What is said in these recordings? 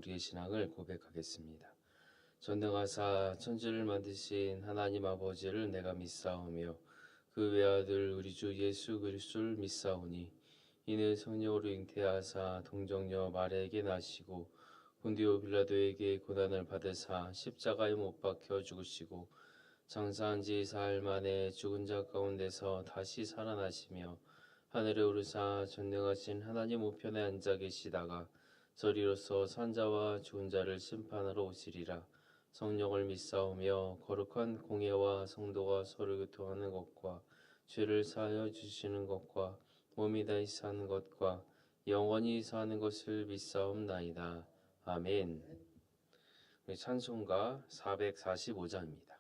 우리의 신앙을 고백하겠습니다. 전능하사 천지를 만드신 하나님 아버지를 내가 믿사오며 그 외아들 우리 주 예수 그리스도를 믿사오니 이는 성령으로 잉태하사 동정녀 마리아에게 나시고 본디오 빌라도에게 고난을 받으사 십자가에 못 박혀 죽으시고 장사한 지 사흘 만에 죽은 자 가운데서 다시 살아나시며 하늘에 오르사 전능하신 하나님 우편에 앉아 계시다가 저리로서 산자와 죽은 자를 심판하러 오시리라. 성령을 믿사오며 거룩한 공예와 성도가 서로 교통하는 것과 죄를 사하여 주시는 것과 몸이 다시 사는 것과 영원히 사는 것을 믿사옵나이다. 아멘. 찬송가 445장입니다.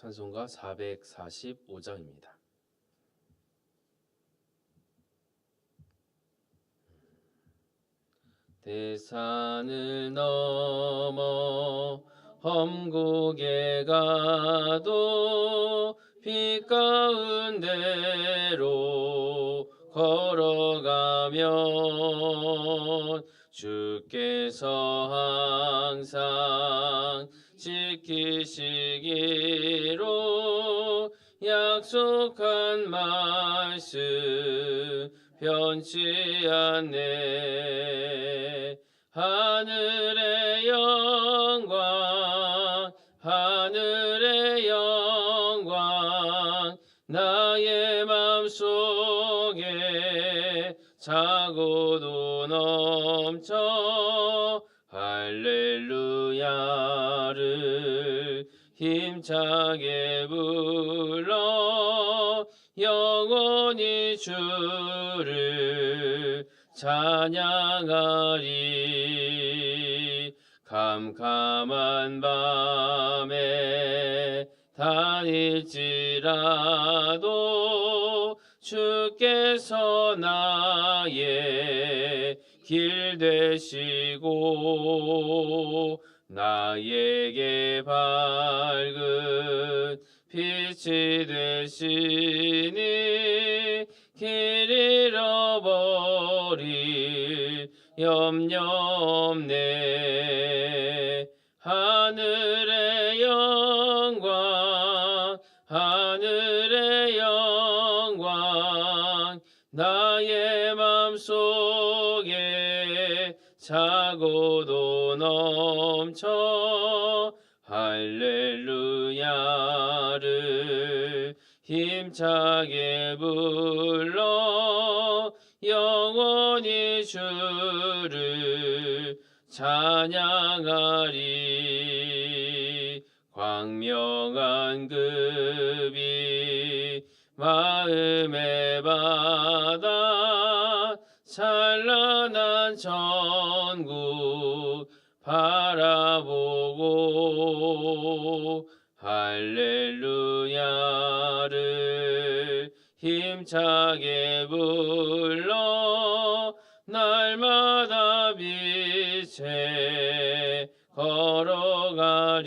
찬송가 445장입니다. 대산을 넘어 험곡에 가도 빛 가운데로 걸어가면 주께서 항상 지키시기로 약속한 말씀 변치 않네. 하늘의 영광 하늘의 영광 나의 맘속에 차고도 넘쳐 할렐루야를 힘차게 불러 영원히 주를 찬양하리. 캄캄한 밤에 다닐지라도 주께서 나의 길 되시고 나에게 밝은 빛이 되시니 길 잃어버릴 염려 없네. 하늘의 영광 하늘의 영광 나의 맘속에 차고도 넘쳐 할렐루야를 힘차게 불러 영원히 주를 찬양하리. 광명한 급이 마음에 받아 찬란한 천국 바라보고 할렐루야를 힘차게 불러 날마다 빛에 걸어가리.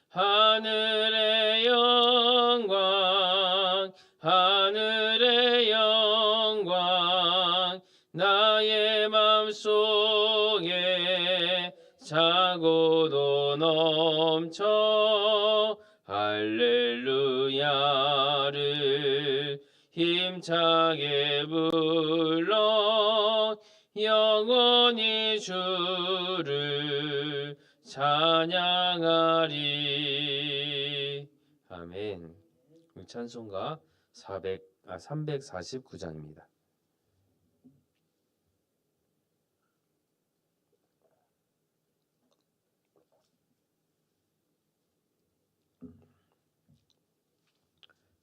하늘의 영광 하늘의 영광 나의 맘속에 차고도 넘쳐 할렐루야를 힘차게 불러 영원히 주를 찬양하리. 아멘. 찬송가 349장입니다.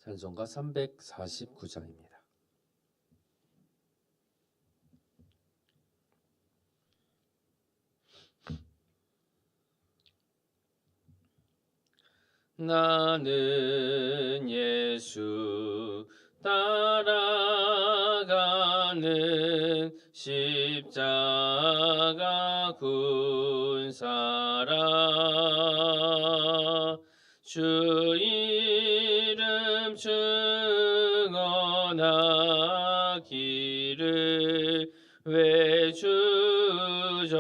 찬송가 349장입니다. 나는 예수 따라가는 십자가 군 사람 주 이름 증언하기를 왜 주저하리요.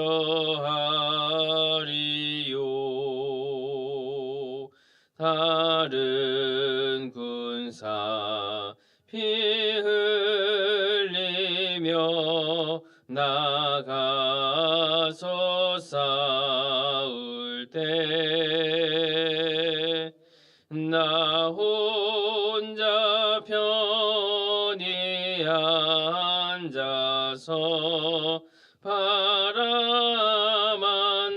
다른 군사 피 흘리며 나가서 싸울 때 나 혼자 편히 앉아서 바라만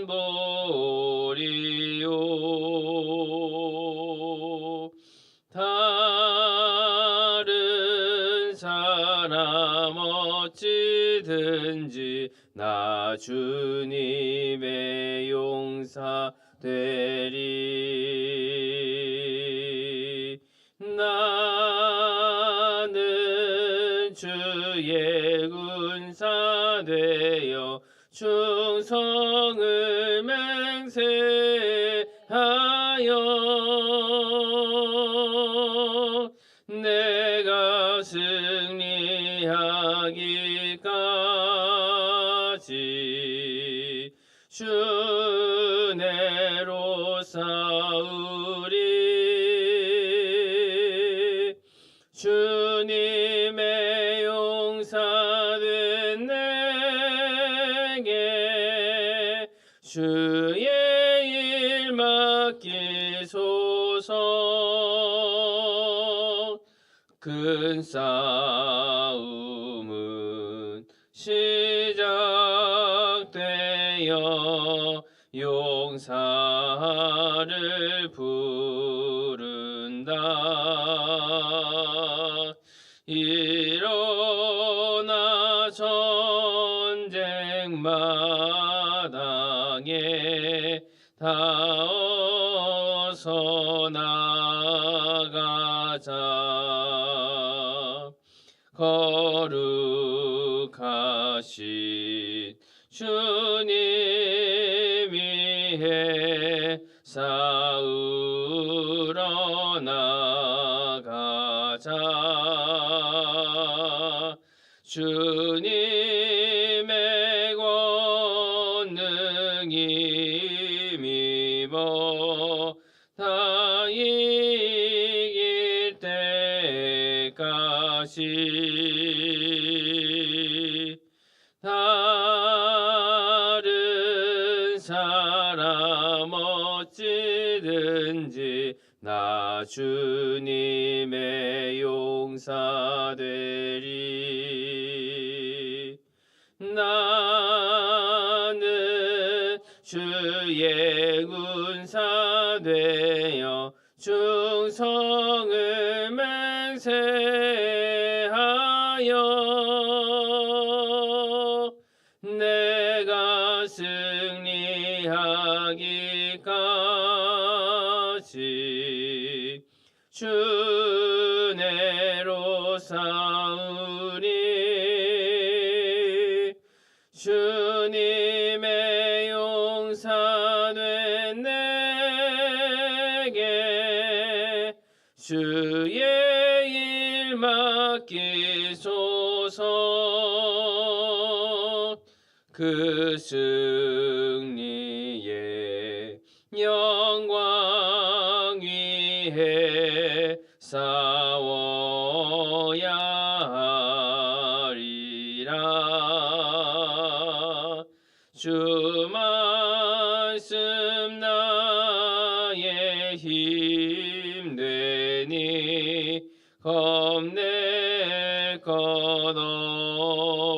보리요. 다른 사람 어찌든지 나 주님의 용사 되리. 나는 주의 군사 되어 충성을 맹세하여 내가 승리하기까지 주 내로 싸우리. 주님의 용사된 내게 주의 일 맡기소서. 큰 싸움은 시작되어 용사를 부른다. 일어나 전쟁 마당에 다 어서 나가자. 거룩하신 주님 위해 싸우러 나가자. 주님의 권능이 힘입어 다 이길 때까지. 다른 사람 어찌든지 나 주님의 용사 되리. 나는 주의 군사 되어 충성을 맹세하여 내가 승리하기까지 주 내로 싸우리. 주님의 용사 된 내게 주의 일 맡기소서. 그 승리의 영광 위해 싸워야 하리라. 주 말씀 나의 힘 되니 겁낼 것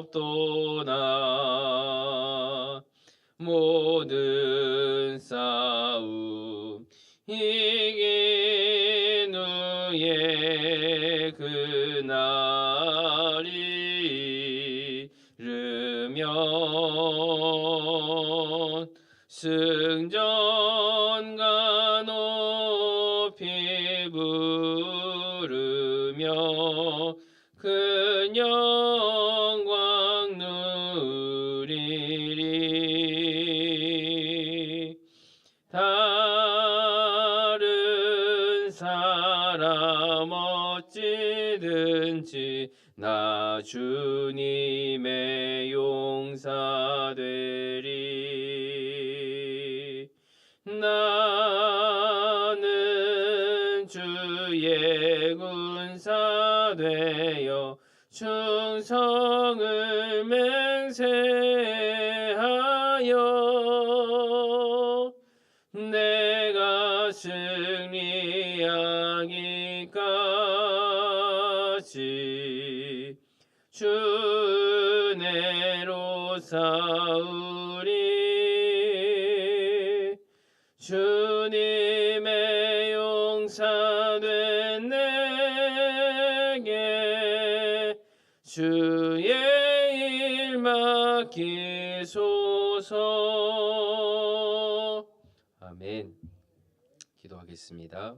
없도다. 모든 싸움 이긴 후에 그날이 이르면 승전가 높이 부르며 큰 영광 누리리. 다른 어디든지 나 주님의 용사되리. 나는 주의 군사 되어 충성을 맹세하여 내가 승리하기까지 주 은혜로 싸우리. 주님의 용사된 내게 주의 일 맡기소서. 아멘. 기도하겠습니다.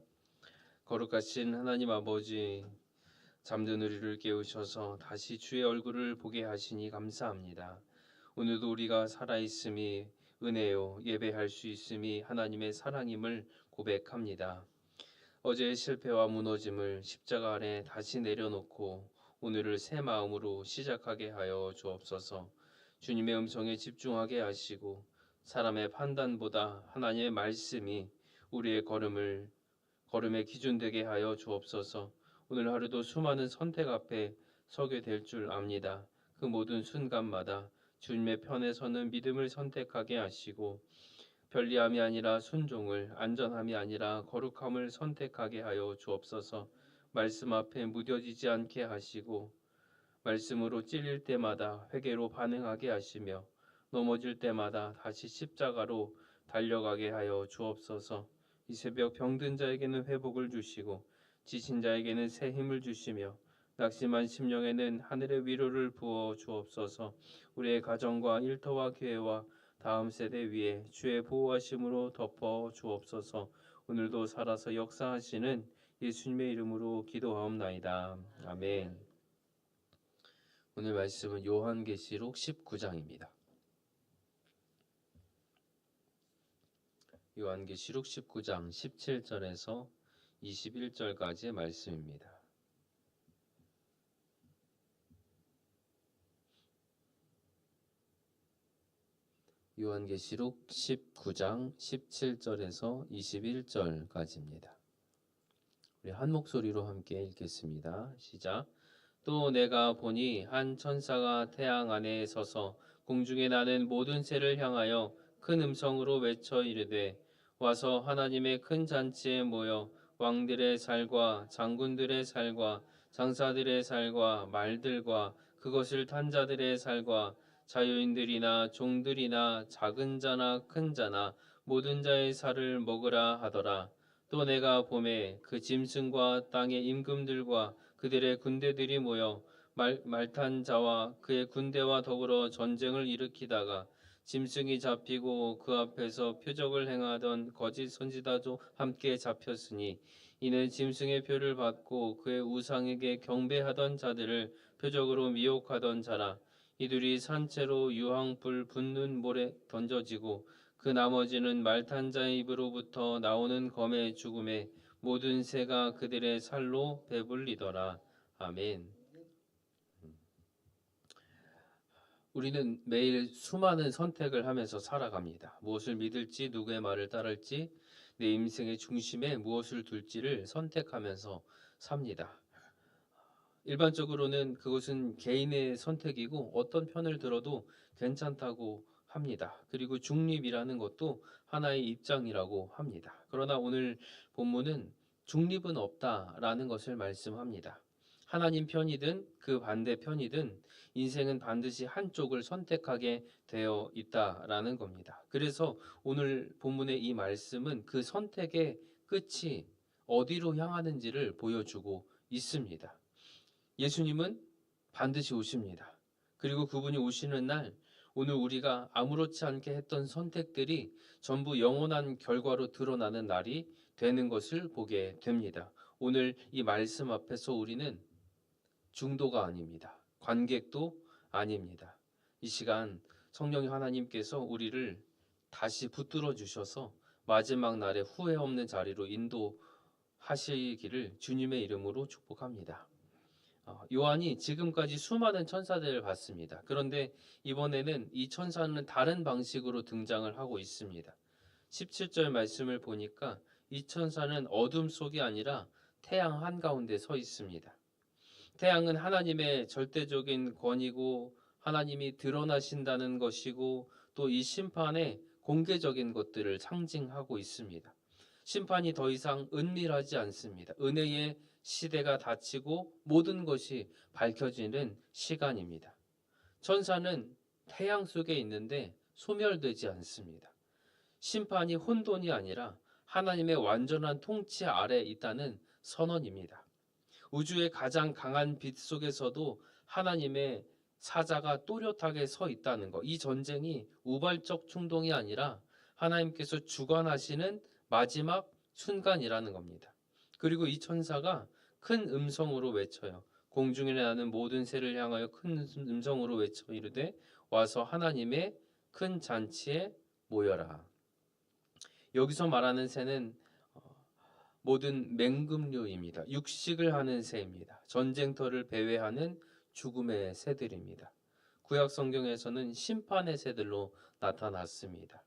거룩하신 하나님 아버지, 잠든 우리를 깨우셔서 다시 주의 얼굴을 보게 하시니 감사합니다. 오늘도 우리가 살아있음이 은혜요, 예배할 수 있음이 하나님의 사랑임을 고백합니다. 어제의 실패와 무너짐을 십자가 아래 다시 내려놓고 오늘을 새 마음으로 시작하게 하여 주옵소서. 주님의 음성에 집중하게 하시고 사람의 판단보다 하나님의 말씀이 우리의 걸음의 기준 되게 하여 주옵소서. 오늘 하루도 수많은 선택 앞에 서게 될 줄 압니다. 그 모든 순간마다 주님의 편에 서는 믿음을 선택하게 하시고 편리함이 아니라 순종을, 안전함이 아니라 거룩함을 선택하게 하여 주옵소서. 말씀 앞에 무뎌지지 않게 하시고 말씀으로 찔릴 때마다 회개로 반응하게 하시며 넘어질 때마다 다시 십자가로 달려가게 하여 주옵소서. 이 새벽 병든 자에게는 회복을 주시고 지친 자에게는 새 힘을 주시며 낙심한 심령에는 하늘의 위로를 부어 주옵소서. 우리의 가정과 일터와 교회와 다음 세대 위에 주의 보호하심으로 덮어 주옵소서. 오늘도 살아서 역사하시는 예수님의 이름으로 기도하옵나이다. 아멘. 오늘 말씀은 요한계시록 19장입니다. 요한계시록 19장 17절에서 21절까지의 말씀입니다. 요한계시록 19장 17절에서 21절까지입니다. 우리 한 목소리로 함께 읽겠습니다. 시작. 또 내가 보니 한 천사가 태양 안에 서서 공중에 나는 모든 새를 향하여 큰 음성으로 외쳐 이르되 와서 하나님의 큰 잔치에 모여 왕들의 살과 장군들의 살과 장사들의 살과 말들과 그것을 탄 자들의 살과 자유인들이나 종들이나 작은 자나 큰 자나 모든 자의 살을 먹으라 하더라. 또 내가 보매 그 짐승과 땅의 임금들과 그들의 군대들이 모여 말탄 자와 그의 군대와 더불어 전쟁을 일으키다가 짐승이 잡히고 그 앞에서 표적을 행하던 거짓 선지자도 함께 잡혔으니 이는 짐승의 표를 받고 그의 우상에게 경배하던 자들을 표적으로 미혹하던 자라. 이들이 산채로 유황불 붙는 물에 던져지고 그 나머지는 말탄 자의 입으로부터 나오는 검의 죽음에 모든 새가 그들의 살로 배불리더라. 아멘. 우리는 매일 수많은 선택을 하면서 살아갑니다. 무엇을 믿을지, 누구의 말을 따를지, 내 인생의 중심에 무엇을 둘지를 선택하면서 삽니다. 일반적으로는 그것은 개인의 선택이고 어떤 편을 들어도 괜찮다고 합니다. 그리고 중립이라는 것도 하나의 입장이라고 합니다. 그러나 오늘 본문은 중립은 없다라는 것을 말씀합니다. 하나님 편이든 그 반대 편이든 인생은 반드시 한쪽을 선택하게 되어 있다라는 겁니다. 그래서 오늘 본문의 이 말씀은 그 선택의 끝이 어디로 향하는지를 보여주고 있습니다. 예수님은 반드시 오십니다. 그리고 그분이 오시는 날 오늘 우리가 아무렇지 않게 했던 선택들이 전부 영원한 결과로 드러나는 날이 되는 것을 보게 됩니다. 오늘 이 말씀 앞에서 우리는 중도가 아닙니다. 관객도 아닙니다. 이 시간 성령 하나님께서 우리를 다시 붙들어 주셔서 마지막 날에 후회 없는 자리로 인도하시기를 주님의 이름으로 축복합니다. 요한이 지금까지 수많은 천사들을 봤습니다. 그런데 이번에는 이 천사는 다른 방식으로 등장을 하고 있습니다. 17절 말씀을 보니까 이 천사는 어둠 속이 아니라 태양 한가운데 서 있습니다. 태양은 하나님의 절대적인 권위고 하나님이 드러나신다는 것이고 또 이 심판의 공개적인 것들을 상징하고 있습니다. 심판이 더 이상 은밀하지 않습니다. 은혜의 시대가 닫히고 모든 것이 밝혀지는 시간입니다. 천사는 태양 속에 있는데 소멸되지 않습니다. 심판이 혼돈이 아니라 하나님의 완전한 통치 아래 있다는 선언입니다. 우주의 가장 강한 빛 속에서도 하나님의 사자가 또렷하게 서 있다는 것. 이 전쟁이 우발적 충동이 아니라 하나님께서 주관하시는 마지막 순간이라는 겁니다. 그리고 이 천사가 큰 음성으로 외쳐요. 공중에 나는 모든 새를 향하여 큰 음성으로 외쳐 이르되 와서 하나님의 큰 잔치에 모여라. 여기서 말하는 새는 모든 맹금류입니다. 육식을 하는 새입니다. 전쟁터를 배회하는 죽음의 새들입니다. 구약 성경에서는 심판의 새들로 나타났습니다.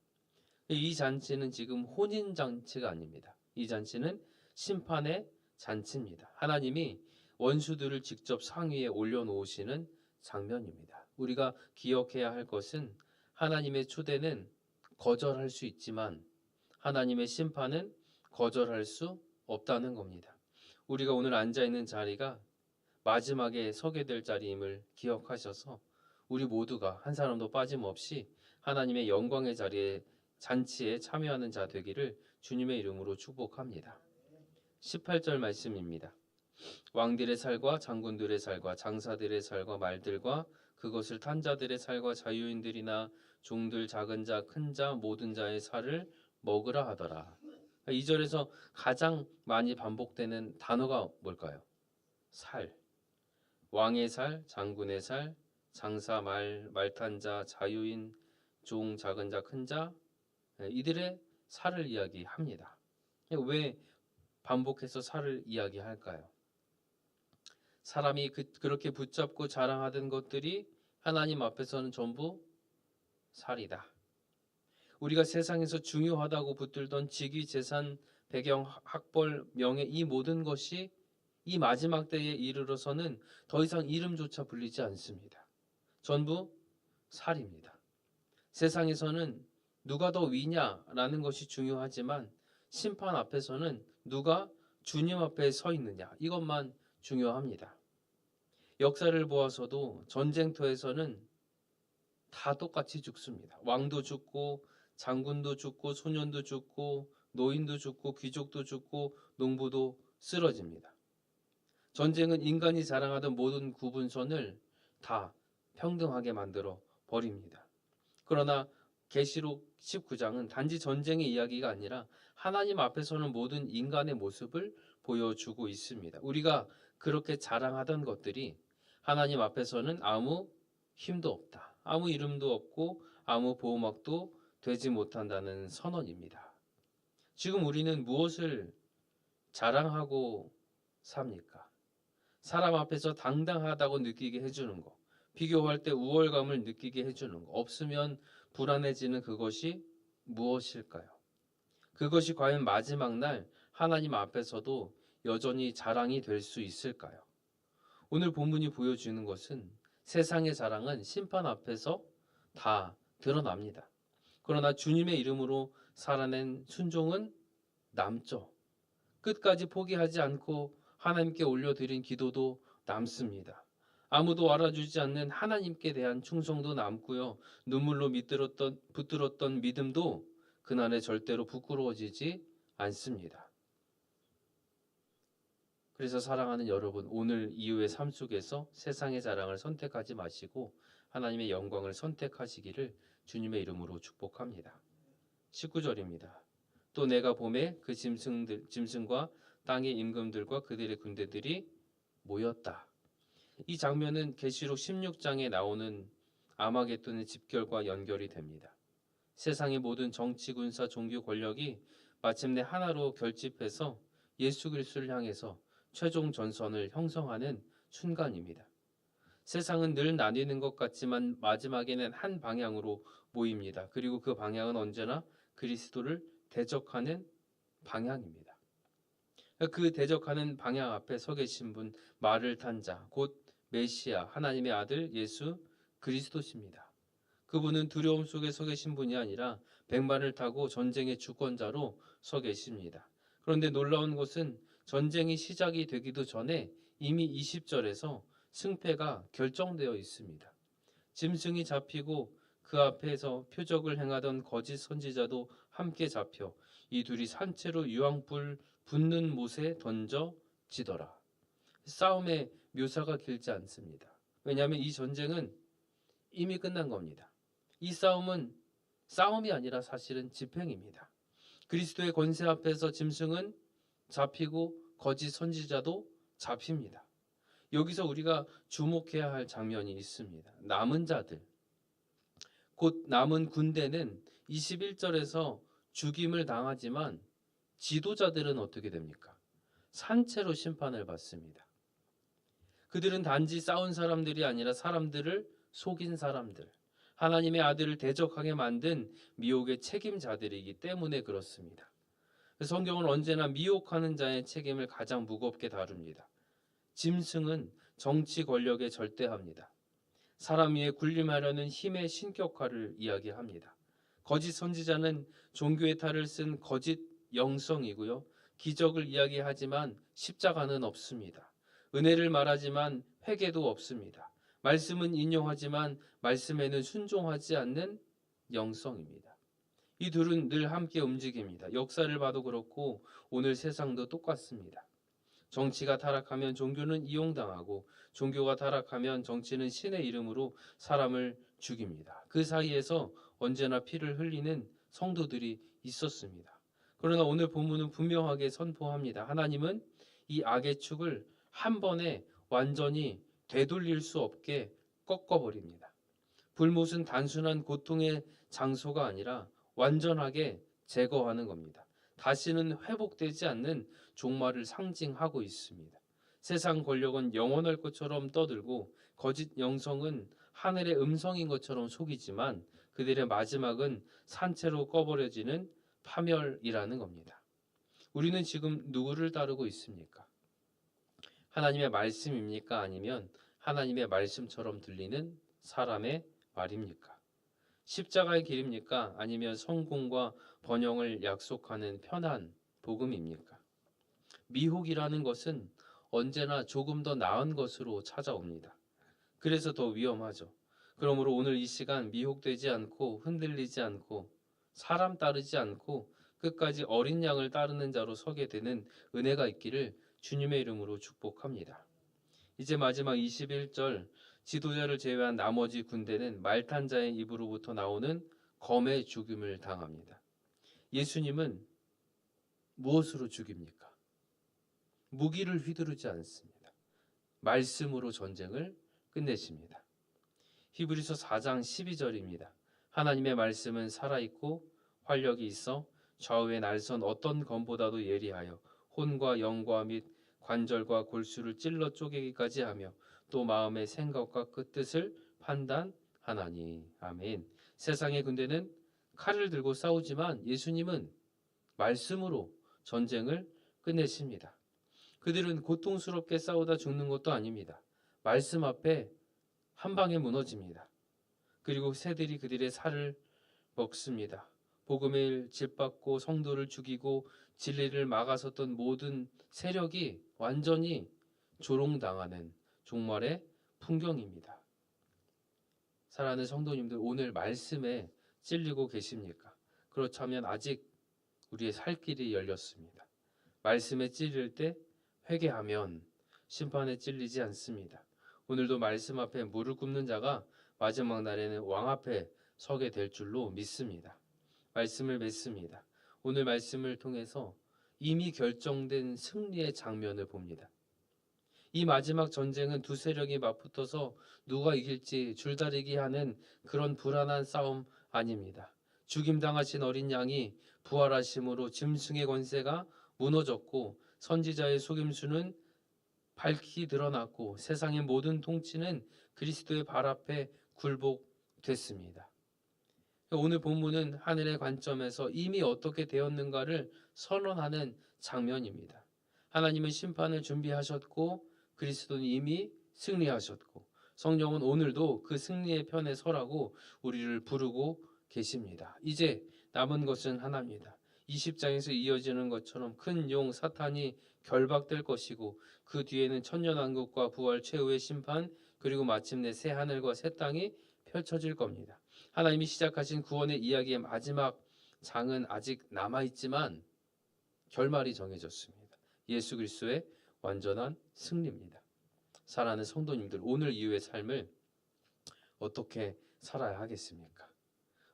이 잔치는 지금 혼인 잔치가 아닙니다. 이 잔치는 심판의 잔치입니다. 하나님이 원수들을 직접 상위에 올려놓으시는 장면입니다. 우리가 기억해야 할 것은 하나님의 초대는 거절할 수 있지만 하나님의 심판은 거절할 수 없다는 겁니다. 우리가 오늘 앉아있는 자리가 마지막에 서게 될 자리임을 기억하셔서 우리 모두가 한 사람도 빠짐없이 하나님의 영광의 자리에 잔치에 참여하는 자 되기를 주님의 이름으로 축복합니다. 18절 말씀입니다. 왕들의 살과 장군들의 살과 장사들의 살과 말들과 그것을 탄 자들의 살과 자유인들이나 종들 작은 자 큰 자 모든 자의 살을 먹으라 하더라. 2절에서 가장 많이 반복되는 단어가 뭘까요? 살. 왕의 살, 장군의 살, 장사 말탄 자, 자유인, 종 작은 자 큰 자, 이들의 살을 이야기합니다. 왜 반복해서 살을 이야기할까요? 사람이 그렇게 붙잡고 자랑하던 것들이 하나님 앞에서는 전부 살이다. 우리가 세상에서 중요하다고 붙들던 직위, 재산, 배경, 학벌, 명예 이 모든 것이 이 마지막 때에 이르러서는 더 이상 이름조차 불리지 않습니다. 전부 살입니다. 세상에서는 누가 더 위냐라는 것이 중요하지만 심판 앞에서는 누가 주님 앞에 서 있느냐 이것만 중요합니다. 역사를 보아서도 전쟁터에서는 다 똑같이 죽습니다. 왕도 죽고 장군도 죽고 소년도 죽고 노인도 죽고 귀족도 죽고 농부도 쓰러집니다. 전쟁은 인간이 자랑하던 모든 구분선을 다 평등하게 만들어 버립니다. 그러나 계시록 19장은 단지 전쟁의 이야기가 아니라 하나님 앞에서는 모든 인간의 모습을 보여주고 있습니다. 우리가 그렇게 자랑하던 것들이 하나님 앞에서는 아무 힘도 없다. 아무 이름도 없고 아무 보호막도 되지 못한다는 선언입니다. 지금 우리는 무엇을 자랑하고 삽니까? 사람 앞에서 당당하다고 느끼게 해주는 거, 비교할 때 우월감을 느끼게 해주는 거, 없으면 불안해지는 그것이 무엇일까요? 그것이 과연 마지막 날 하나님 앞에서도 여전히 자랑이 될 수 있을까요? 오늘 본문이 보여주는 것은 세상의 자랑은 심판 앞에서 다 드러납니다. 그러나 주님의 이름으로 살아낸 순종은 남죠. 끝까지 포기하지 않고 하나님께 올려드린 기도도 남습니다. 아무도 알아주지 않는 하나님께 대한 충성도 남고요. 눈물로 붙들었던 믿음도 그날에 절대로 부끄러워지지 않습니다. 그래서 사랑하는 여러분, 오늘 이후의 삶 속에서 세상의 자랑을 선택하지 마시고 하나님의 영광을 선택하시기를 주님의 이름으로 축복합니다. 19절입니다. 또 내가 봄에 그 짐승과 땅의 임금들과 그들의 군대들이 모였다. 이 장면은 계시록 16장에 나오는 아마겟돈의 집결과 연결이 됩니다. 세상의 모든 정치, 군사, 종교 권력이 마침내 하나로 결집해서 예수 그리스도를 향해서 최종 전선을 형성하는 순간입니다. 세상은 늘 나뉘는 것 같지만 마지막에는 한 방향으로 모입니다. 그리고 그 방향은 언제나 그리스도를 대적하는 방향입니다. 그 대적하는 방향 앞에 서 계신 분, 말을 탄 자, 곧 메시아, 하나님의 아들 예수 그리스도십니다. 그분은 두려움 속에 서 계신 분이 아니라 백마를 타고 전쟁의 주권자로 서 계십니다. 그런데 놀라운 것은 전쟁이 시작이 되기도 전에 이미 20절에서 승패가 결정되어 있습니다. 짐승이 잡히고 그 앞에서 표적을 행하던 거짓 선지자도 함께 잡혀 이 둘이 산채로 유황불 붙는 못에 던져지더라. 싸움의 묘사가 길지 않습니다. 왜냐하면 이 전쟁은 이미 끝난 겁니다. 이 싸움은 싸움이 아니라 사실은 집행입니다. 그리스도의 권세 앞에서 짐승은 잡히고 거짓 선지자도 잡힙니다. 여기서 우리가 주목해야 할 장면이 있습니다. 남은 자들, 곧 남은 군대는 21절에서 죽임을 당하지만 지도자들은 어떻게 됩니까? 산채로 심판을 받습니다. 그들은 단지 싸운 사람들이 아니라 사람들을 속인 사람들, 하나님의 아들을 대적하게 만든 미혹의 책임자들이기 때문에 그렇습니다. 성경은 언제나 미혹하는 자의 책임을 가장 무겁게 다룹니다. 짐승은 정치 권력에 절대합니다. 사람 위에 군림하려는 힘의 신격화를 이야기합니다. 거짓 선지자는 종교의 탈을 쓴 거짓 영성이고요. 기적을 이야기하지만 십자가는 없습니다. 은혜를 말하지만 회개도 없습니다. 말씀은 인용하지만 말씀에는 순종하지 않는 영성입니다. 이 둘은 늘 함께 움직입니다. 역사를 봐도 그렇고 오늘 세상도 똑같습니다. 정치가 타락하면 종교는 이용당하고 종교가 타락하면 정치는 신의 이름으로 사람을 죽입니다. 그 사이에서 언제나 피를 흘리는 성도들이 있었습니다. 그러나 오늘 본문은 분명하게 선포합니다. 하나님은 이 악의 축을 한 번에 완전히 되돌릴 수 없게 꺾어버립니다. 불못은 단순한 고통의 장소가 아니라 완전하게 제거하는 겁니다. 다시는 회복되지 않는 종말을 상징하고 있습니다. 세상 권력은 영원할 것처럼 떠들고 거짓 영성은 하늘의 음성인 것처럼 속이지만 그들의 마지막은 산채로 꺼버려지는 파멸이라는 겁니다. 우리는 지금 누구를 따르고 있습니까? 하나님의 말씀입니까? 아니면 하나님의 말씀처럼 들리는 사람의 말입니까? 십자가의 길입니까? 아니면 성공과 번영을 약속하는 편한 복음입니까? 미혹이라는 것은 언제나 조금 더 나은 것으로 찾아옵니다. 그래서 더 위험하죠. 그러므로 오늘 이 시간 미혹되지 않고 흔들리지 않고 사람 따르지 않고 끝까지 어린 양을 따르는 자로 서게 되는 은혜가 있기를 주님의 이름으로 축복합니다. 이제 마지막 21절 지도자를 제외한 나머지 군대는 말탄 자의 입으로부터 나오는 검의 죽임을 당합니다. 예수님은 무엇으로 죽입니까? 무기를 휘두르지 않습니다. 말씀으로 전쟁을 끝내십니다. 히브리서 4장 12절입니다. 하나님의 말씀은 살아있고 활력이 있어 좌우의 날선 어떤 검보다도 예리하여 혼과 영과 및 관절과 골수를 찔러 쪼개기까지 하며 또 마음의 생각과 끝뜻을 판단하나니. 아멘. 세상의 군대는 칼을 들고 싸우지만 예수님은 말씀으로 전쟁을 끝내십니다. 그들은 고통스럽게 싸우다 죽는 것도 아닙니다. 말씀 앞에 한 방에 무너집니다. 그리고 새들이 그들의 살을 먹습니다. 복음의 일 짓밟고 성도를 죽이고 진리를 막아섰던 모든 세력이 완전히 조롱당하는 종말의 풍경입니다. 사랑하는 성도님들, 오늘 말씀에 찔리고 계십니까? 그렇다면 아직 우리의 살 길이 열렸습니다. 말씀에 찔릴 때 회개하면 심판에 찔리지 않습니다. 오늘도 말씀 앞에 무릎 꿇는 자가 마지막 날에는 왕 앞에 서게 될 줄로 믿습니다. 말씀을 맺습니다. 오늘 말씀을 통해서 이미 결정된 승리의 장면을 봅니다. 이 마지막 전쟁은 두 세력이 맞붙어서 누가 이길지 줄다리기 하는 그런 불안한 싸움 아닙니다. 죽임당하신 어린 양이 부활하심으로 짐승의 권세가 무너졌고 선지자의 속임수는 밝히 드러났고 세상의 모든 통치는 그리스도의 발 앞에 굴복됐습니다. 오늘 본문은 하늘의 관점에서 이미 어떻게 되었는가를 선언하는 장면입니다. 하나님은 심판을 준비하셨고 그리스도는 이미 승리하셨고 성령은 오늘도 그 승리의 편에 서라고 우리를 부르고 계십니다. 이제 남은 것은 하나입니다. 20장에서 이어지는 것처럼 큰 용 사탄이 결박될 것이고 그 뒤에는 천년왕국과 부활 최후의 심판 그리고 마침내 새 하늘과 새 땅이 펼쳐질 겁니다. 하나님이 시작하신 구원의 이야기의 마지막 장은 아직 남아있지만 결말이 정해졌습니다. 예수 그리스도의 완전한 승리입니다. 사랑하는 성도님들, 오늘 이후의 삶을 어떻게 살아야 하겠습니까?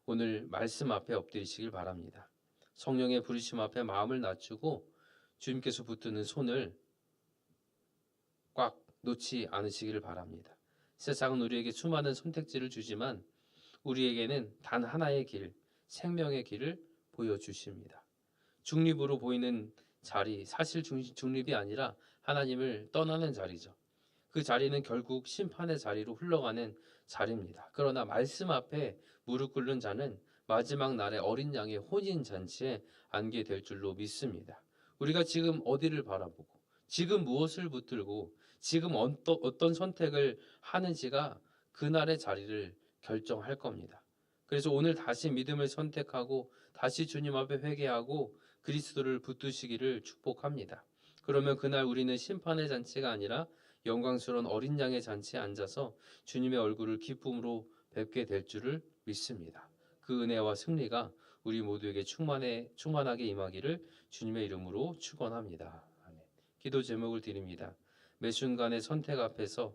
오늘 말씀 앞에 엎드리시길 바랍니다. 성령의 부르심 앞에 마음을 낮추고 주님께서 붙드는 손을 꽉 놓지 않으시기를 바랍니다. 세상은 우리에게 수많은 선택지를 주지만 우리에게는 단 하나의 길, 생명의 길을 보여주십니다. 중립으로 보이는 자리, 사실 중립이 아니라 하나님을 떠나는 자리죠. 그 자리는 결국 심판의 자리로 흘러가는 자리입니다. 그러나 말씀 앞에 무릎 꿇는 자는 마지막 날에 어린 양의 혼인 잔치에 앉게 될 줄로 믿습니다. 우리가 지금 어디를 바라보고 지금 무엇을 붙들고 지금 어떤 선택을 하는지가 그날의 자리를 결정할 겁니다. 그래서 오늘 다시 믿음을 선택하고 다시 주님 앞에 회개하고 그리스도를 붙드시기를 축복합니다. 그러면 그날 우리는 심판의 잔치가 아니라 영광스러운 어린 양의 잔치에 앉아서 주님의 얼굴을 기쁨으로 뵙게 될 줄을 믿습니다. 그 은혜와 승리가 우리 모두에게 충만하게 임하기를 주님의 이름으로 축원합니다. 아멘. 기도 제목을 드립니다. 매 순간의 선택 앞에서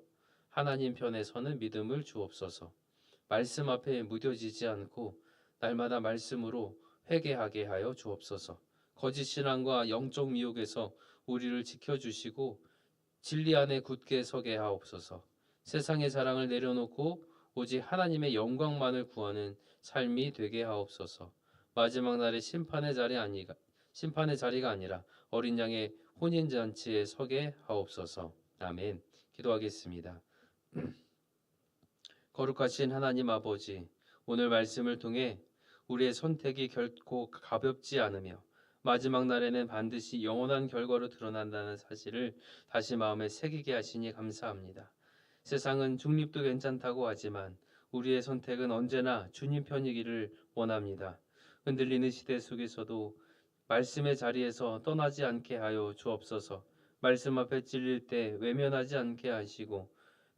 하나님 편에 서는 믿음을 주옵소서. 말씀 앞에 무뎌지지 않고 날마다 말씀으로 회개하게 하여 주옵소서. 거짓 신앙과 영적 미혹에서 우리를 지켜주시고 진리 안에 굳게 서게 하옵소서. 세상의 자랑을 내려놓고 오직 하나님의 영광만을 구하는 삶이 되게 하옵소서. 마지막 날의 심판의 자리가 아니라 어린 양의 혼인 잔치에 서게 하옵소서. 아멘. 기도하겠습니다. 거룩하신 하나님 아버지, 오늘 말씀을 통해 우리의 선택이 결코 가볍지 않으며 마지막 날에는 반드시 영원한 결과로 드러난다는 사실을 다시 마음에 새기게 하시니 감사합니다. 세상은 중립도 괜찮다고 하지만 우리의 선택은 언제나 주님 편이기를 원합니다. 흔들리는 시대 속에서도 말씀의 자리에서 떠나지 않게 하여 주옵소서. 말씀 앞에 찔릴 때 외면하지 않게 하시고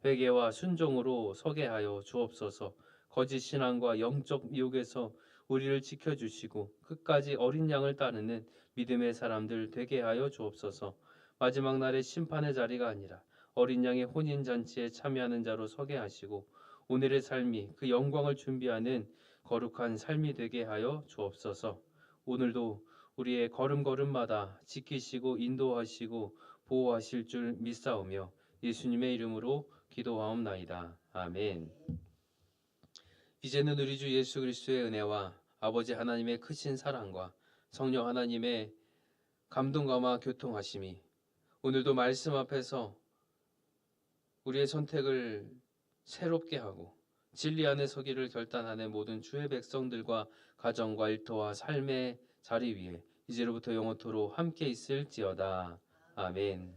회개와 순종으로 서게 하여 주옵소서. 거짓 신앙과 영적 미혹에서 우리를 지켜주시고 끝까지 어린 양을 따르는 믿음의 사람들 되게 하여 주옵소서. 마지막 날의 심판의 자리가 아니라 어린 양의 혼인 잔치에 참여하는 자로 서게 하시고 오늘의 삶이 그 영광을 준비하는 거룩한 삶이 되게 하여 주옵소서. 오늘도 우리의 걸음걸음마다 지키시고 인도하시고 보호하실 줄 믿사오며 예수님의 이름으로 기도하옵나이다. 아멘. 이제는 우리 주 예수 그리스도의 은혜와 아버지 하나님의 크신 사랑과 성령 하나님의 감동감화 교통하심이 오늘도 말씀 앞에서 우리의 선택을 새롭게 하고 진리 안에 서기를 결단하는 모든 주의 백성들과 가정과 일터와 삶의 자리 위에 이제로부터 영원토록 함께 있을지어다. 아멘.